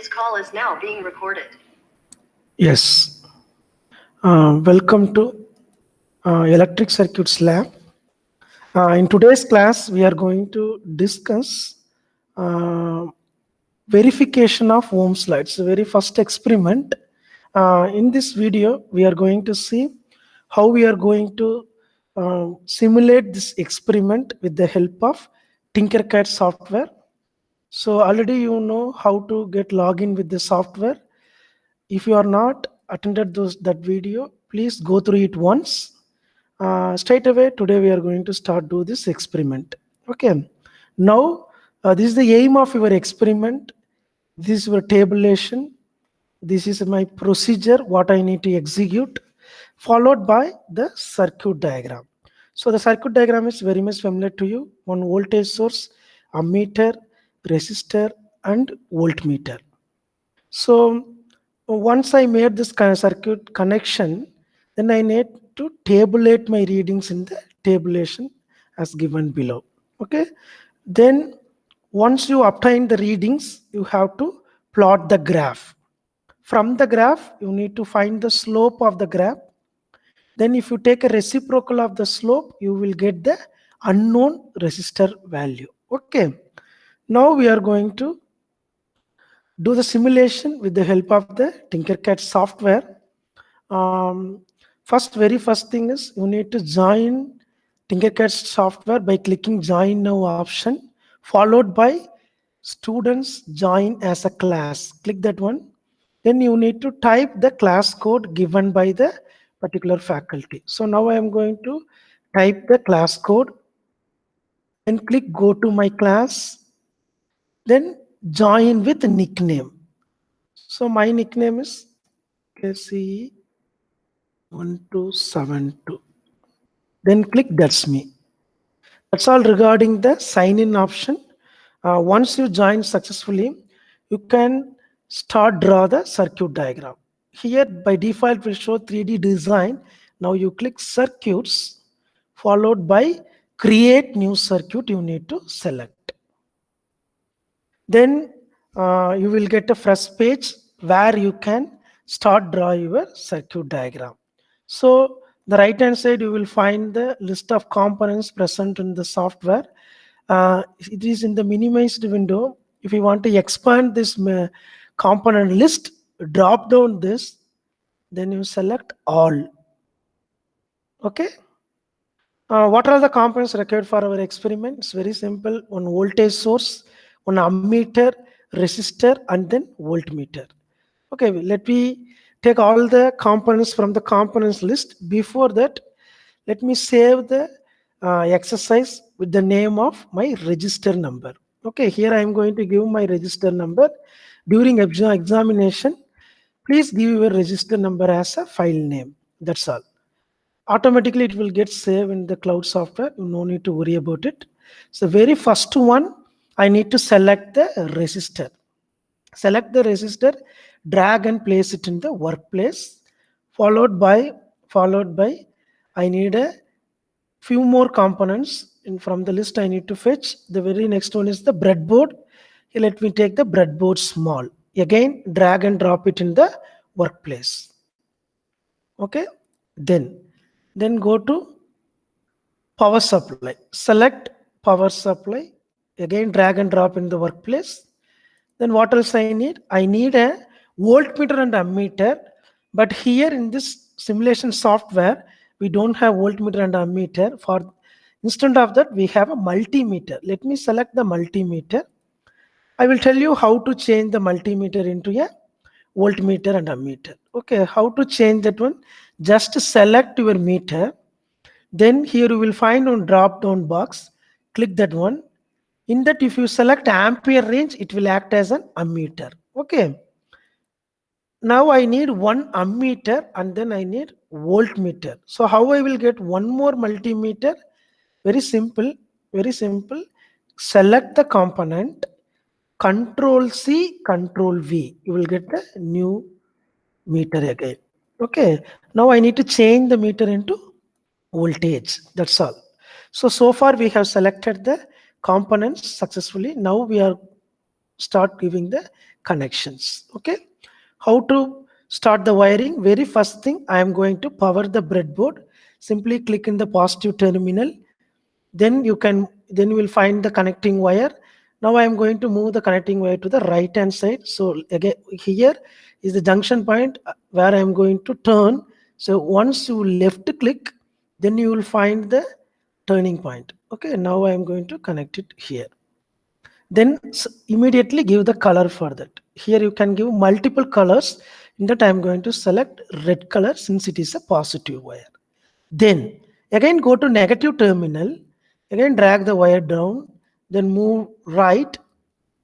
This call is now being recorded. Yes, welcome to Electric Circuits Lab. In today's class, we are going to discuss uh, verification of Ohm's law. It's the very first experiment. In this video, we are going to see how we are going to simulate this experiment with the help of Tinkercad software. So already you know how to get login with the software. If you are not attended that video, please go through it once. Straight away today we are going to start do this experiment. Okay, now this is the aim of your experiment. This is your tabulation. This is my procedure, what I need to execute, followed by the circuit diagram. So the circuit diagram is very much familiar to you. One voltage source, ammeter, resistor, and voltmeter. So once I made this kind of circuit connection, then I need to tabulate my readings in the tabulation as given below. Okay. Then once you obtain the readings, you have to plot the graph. From the graph, you need to find the slope of the graph. Then if you take a reciprocal of the slope, you will get the unknown resistor value. Okay. Now we are going to do the simulation with the help of the Tinkercad software. Very first thing is you need to join Tinkercad software by clicking join now option, followed by students join as a class. Click that one. Then you need to type the class code given by the particular faculty. So now I am going to type the class code, then click go to my class, then join with nickname. So my nickname is KC1272. Then click that's me. That's all regarding the sign in option. Once you join successfully, you can start draw the circuit diagram. Here by default will show 3D design. Now you click circuits, followed by create new circuit you need to select. Then you will get a fresh page where you can start draw your circuit diagram. So the right hand side you will find the list of components present in the software. It is in the minimized window. If you want to expand this component list, drop down this, then you select all. Okay. What are the components required for our experiment? It's very simple. One voltage source, one ammeter, resistor, and then voltmeter. Okay, let me take all the components from the components list. Before that, let me save the exercise with the name of my register number. Okay, here I am going to give my register number. During examination, please give your register number as a file name. That's all. Automatically it will get saved in the cloud software. No need to worry about it. So very first one, I need to select the resistor. Select the resistor, drag and place it in the workplace, followed by I need a few more components from the list I need to fetch. The very next one is the breadboard. Here let me take the breadboard small. Again, drag and drop it in the workplace. Okay, then go to power supply. Select power supply. Again, drag and drop in the workplace. Then what else I need? I need a voltmeter and ammeter. But here in this simulation software, we don't have voltmeter and ammeter. Instead of that, we have a multimeter. Let me select the multimeter. I will tell you how to change the multimeter into a voltmeter and ammeter. Okay, how to change that one? Just select your meter. Then here you will find on drop down box. Click that one. In that, if you select ampere range, it will act as an ammeter. Okay. Now I need one ammeter and then I need voltmeter. So how I will get one more multimeter? Very simple. Very simple. Select the component. Control C, Control V. You will get the new meter again. Okay. Now I need to change the meter into voltage. That's all. So far we have selected the components successfully. Now we are start giving the connections. Okay, how to start the wiring? Very first thing, I am going to power the breadboard. Simply click in the positive terminal. Then you will find the connecting wire. Now I am going to move the connecting wire to the right hand side. So again, here is the junction point where I am going to turn. So once you left click, then you will find the turning point. Okay, now I am going to connect it here. Then immediately give the color for that. Here you can give multiple colors. In that I am going to select red color since it is a positive wire. Then again go to negative terminal, again drag the wire down, then move right,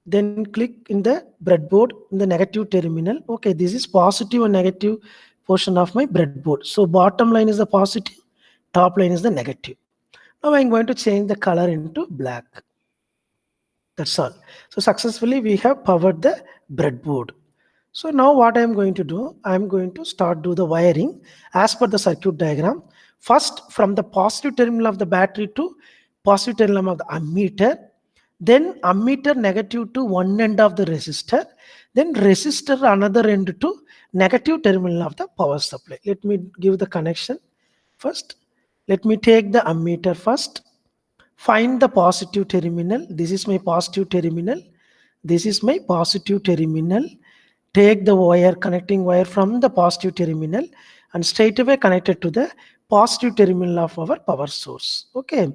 then click in the breadboard in the negative terminal. Okay, this is positive and negative portion of my breadboard. So bottom line is the positive, top line is the negative. Now I'm going to change the color into black. That's all. So successfully we have powered the breadboard. So now what I'm going to do, I'm going to start do the wiring as per the circuit diagram. First from the positive terminal of the battery to positive terminal of the ammeter, then ammeter negative to one end of the resistor, then resistor another end to negative terminal of the power supply. Let me give the connection first. Let me take the ammeter first. Find the positive terminal. This is my positive terminal. This is my positive terminal. Take the wire, connecting wire from the positive terminal and straight away connect it to the positive terminal of our power source. Okay.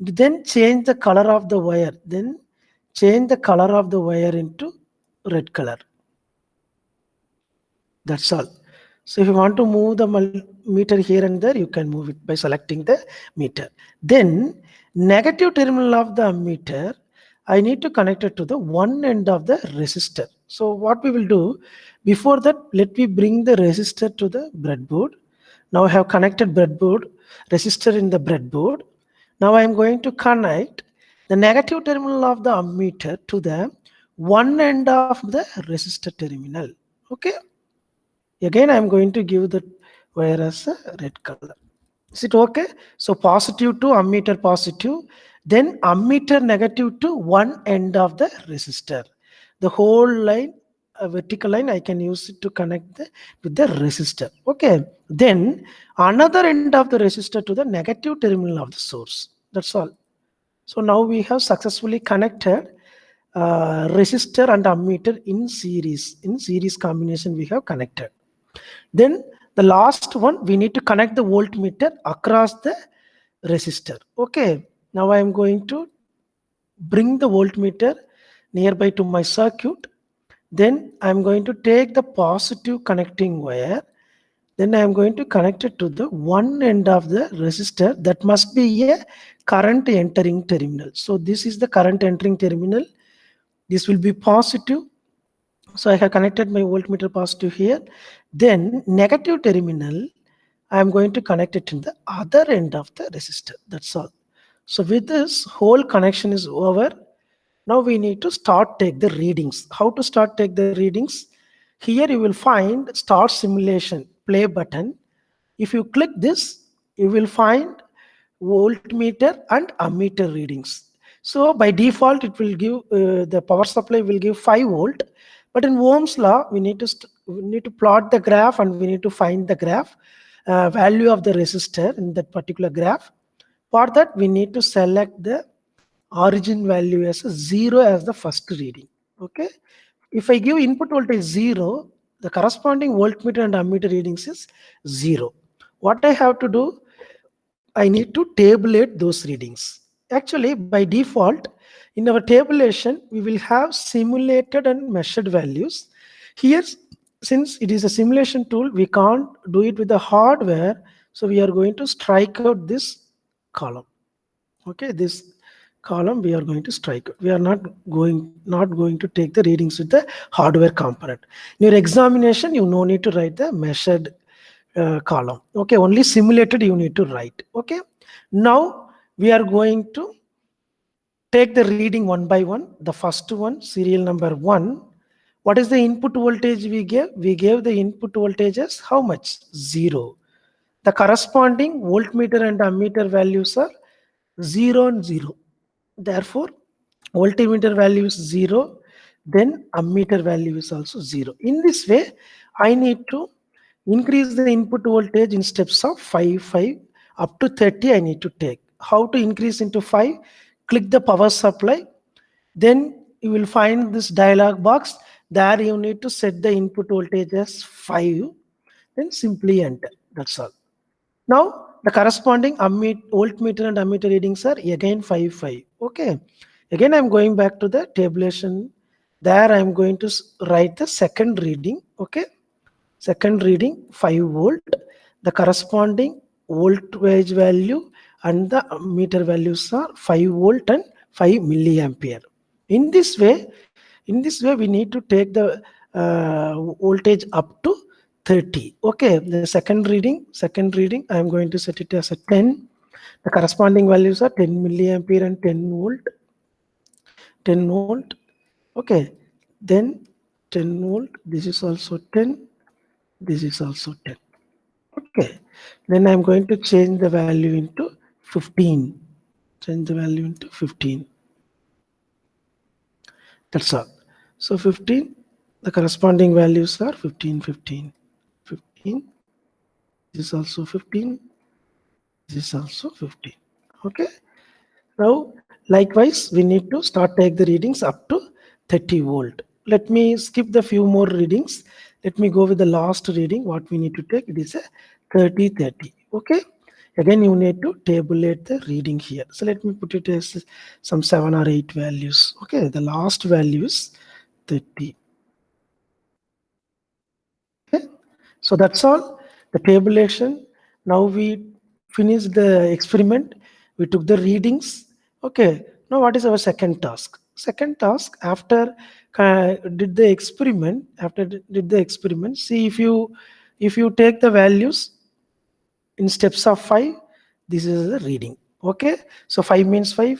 Then change the color of the wire. Then change the color of the wire into red color. That's all. So if you want to move the meter here and there, you can move it by selecting the meter. Then negative terminal of the ammeter, I need to connect it to the one end of the resistor. So what we will do, before that, let me bring the resistor to the breadboard. Now I have connected breadboard, resistor in the breadboard. Now I am going to connect the negative terminal of the ammeter to the one end of the resistor terminal. Okay. Again, I am going to give the wire as a red color. Is it okay? So positive to ammeter positive, then ammeter negative to one end of the resistor. The whole line, a vertical line, I can use it to connect with the resistor. Okay. Then another end of the resistor to the negative terminal of the source. That's all. So now we have successfully connected resistor and ammeter in series. In series combination we have connected. Then the last one, we need to connect the voltmeter across the resistor. Okay. Now I am going to bring the voltmeter nearby to my circuit. Then I am going to take the positive connecting wire. Then I am going to connect it to the one end of the resistor. That must be a current entering terminal. So this is the current entering terminal. This will be positive. So I have connected my voltmeter positive here. Then negative terminal, I am going to connect it in the other end of the resistor. That's all. So with this, whole connection is over. Now we need to start take the readings. How to start take the readings? Here you will find start simulation play button. If you click this, you will find voltmeter and ammeter readings. So by default, it will give the power supply will give 5 volt. But in Ohm's law, we need to plot the graph and we need to find the graph value of the resistor in that particular graph. For that, we need to select the origin value as a 0 as the first reading. Okay. If I give input voltage 0, the corresponding voltmeter and ammeter readings is 0. What I have to do, I need to tabulate those readings. Actually, by default, in our tabulation, we will have simulated and measured values. Here, since it is a simulation tool, we can't do it with the hardware. So we are going to strike out this column. Okay, this column we are going to strike. We are not going to take the readings with the hardware component. In your examination, you no need to write the measured column. Okay, only simulated you need to write. Okay, now we are going to take the reading one by one. The first one, serial number 1. What is the input voltage we gave? We gave the input voltage as how much? 0. The corresponding voltmeter and ammeter values are 0 and 0. Therefore, voltmeter value is 0. then ammeter value is also 0. In this way, I need to increase the input voltage in steps of 5, 5 up to 30 I need to take. How to increase into 5? Click the power supply. Then you will find this dialog box. There you need to set the input voltage as 5. Then simply enter. That's all. Now the corresponding voltmeter and ammeter readings are again 5, 5. Okay. Again I'm going back to the tabulation. There I'm going to write the second reading. Okay. Second reading 5 volt. The corresponding voltage value and the meter values are 5 volt and 5 milliampere. In this way, we need to take the voltage up to 30. Okay, the second reading I am going to set it as a 10. The corresponding values are 10 milliampere and 10 volt. 10 volt. Okay, then 10 volt. This is also 10. This is also 10. Okay, then I'm going to change the value into 15. Change the value into 15. That's all. So 15, the corresponding values are 15, 15, 15. This is also 15. This is also 15. Okay. Now, likewise, we need to start take the readings up to 30 volt. Let me skip the few more readings. Let me go with the last reading. What we need to take, it is a 30, 30. Okay. Again, you need to tabulate the reading here. So let me put it as some 7 or 8 values. Okay. The last value is 30. Okay. So that's all. The tabulation. Now we finished the experiment. We took the readings. Okay. Now what is our second task? Second task, after did the experiment, see if you take the values in steps of 5, this is the reading. Okay, so 5 means 5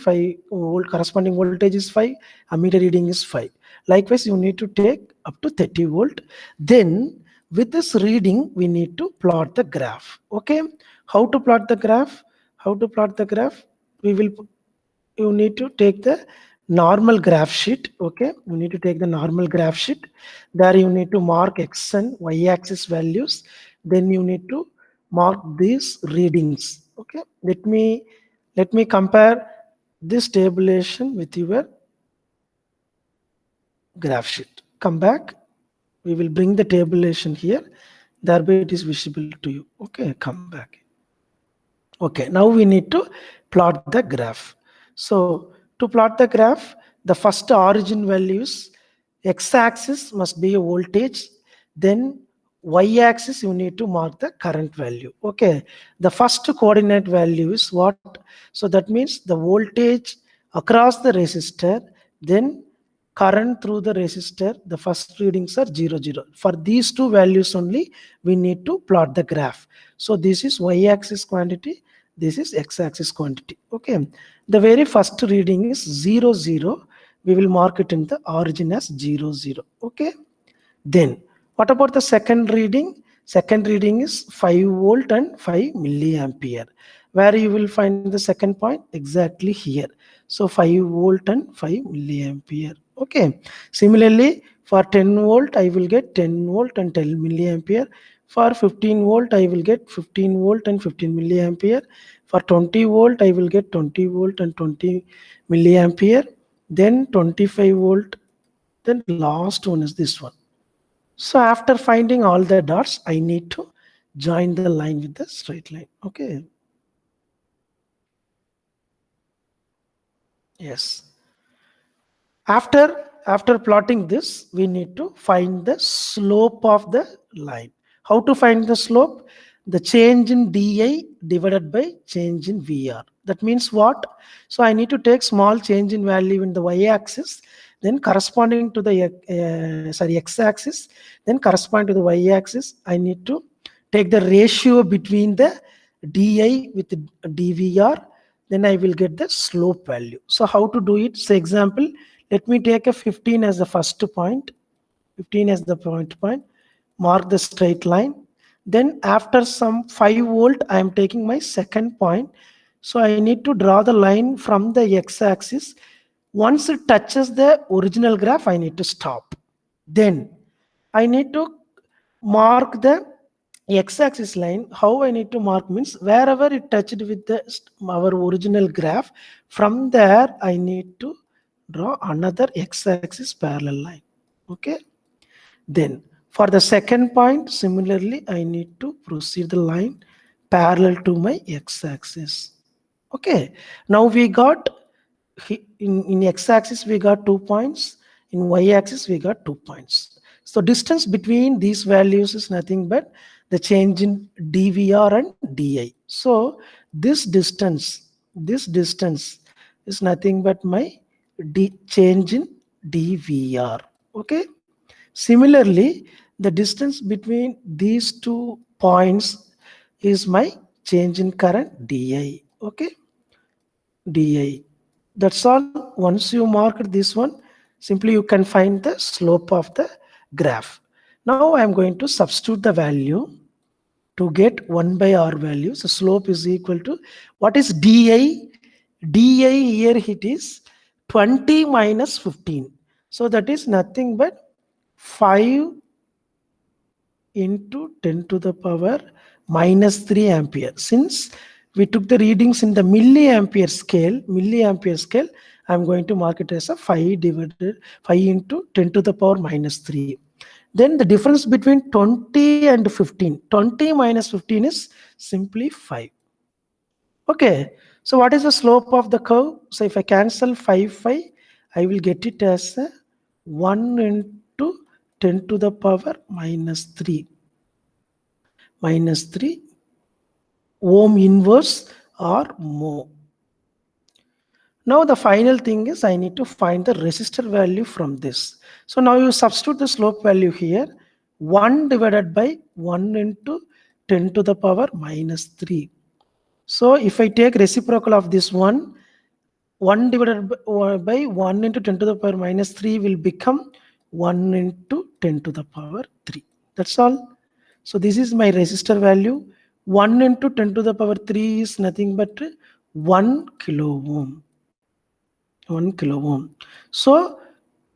volt, corresponding voltage is 5, ammeter reading is 5. Likewise, you need to take up to 30 volt. Then with this reading we need to plot the graph. Okay, how to plot the graph? We will, you need to take the normal graph sheet. Okay, you need to take the normal graph sheet. There you need to mark x and y axis values. Then you need to mark these readings. Okay, let me compare this tabulation with your graph sheet. Come back. We will bring the tabulation here. Thereby it is visible to you. Okay, come back. Okay, now we need to plot the graph. So to plot the graph, the first origin values, x-axis must be a voltage, then y-axis you need to mark the current value. Okay, the first coordinate value is what? So that means the voltage across the resistor, then current through the resistor, the first readings are 0, 0. For these two values only, we need to plot the graph. So this is y-axis quantity, this is x-axis quantity. Okay, the very first reading is 0, 0. We will mark it in the origin as 0, 0. Okay, then what about the second reading? Second reading is 5 volt and 5 milliampere. Where you will find the second point? Exactly here. So 5 volt and 5 milliampere. Okay, similarly for 10 volt I will get 10 volt and 10 milliampere. For 15 volt I will get 15 volt and 15 milliampere. For 20 volt I will get 20 volt and 20 milliampere. Then 25 volt. Then last one is this one. So after finding all the dots, I need to join the line with the straight line. Okay. Yes. After plotting this, we need to find the slope of the line. How to find the slope? The change in dI divided by change in VR. That means what? So I need to take small change in value in the y-axis, then corresponding to the x-axis, then corresponding to the y-axis, I need to take the ratio between the dI with the dVR, then I will get the slope value. So how to do it? So example, let me take a 15 as the first point, 15 as the point, mark the straight line. Then after some 5 volt, I am taking my second point. So I need to draw the line from the x-axis Once it touches the original graph, I need to stop. Then I need to mark the x-axis line. How I need to mark means wherever it touched with our original graph, from there I need to draw another x-axis parallel line. Okay. Then for the second point, similarly, I need to proceed the line parallel to my x-axis. Okay. Now we got in x-axis we got 2 points. In y-axis we got 2 points. So distance between these values is nothing but the change in dVr and di. So this distance is nothing but my change in dVr. Okay. Similarly, the distance between these 2 points is my change in current di. Okay, di. That's all. Once you mark this one, simply you can find the slope of the graph. Now I am going to substitute the value to get 1 by r value. So slope is equal to, what is di? Di here it is 20 minus 15. So that is nothing but 5 into 10 to the power minus 3 ampere. Since we took the readings in the milliampere scale, I'm going to mark it as a 5 into 10 to the power minus 3. Then the difference between 20 and 15, 20 minus 15 is simply 5. Okay, so what is the slope of the curve? So if I cancel 5, I will get it as a 1 into 10 to the power minus 3 ohm inverse or mho. Now the final thing is I need to find the resistor value from this. So now you substitute the slope value here, 1 divided by 1 into 10 to the power minus 3. So if I take reciprocal of this 1 divided by 1 into 10 to the power minus 3 will become 1 into 10 to the power 3. That's all. So this is my resistor value. 1 into 10 to the power 3 is nothing but 1 kilo ohm. 1 kilo ohm. So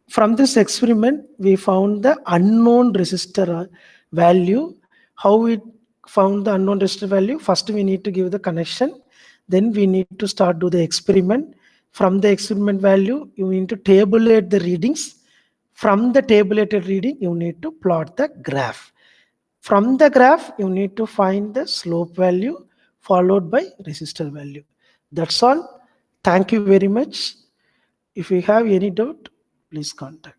from this experiment, we found the unknown resistor value. How we found the unknown resistor value? First, we need to give the connection. Then we need to start do the experiment. From the experiment value, you need to tabulate the readings. From the tabulated reading, you need to plot the graph. From the graph, you need to find the slope value followed by resistor value. That's all. Thank you very much. If you have any doubt, please contact.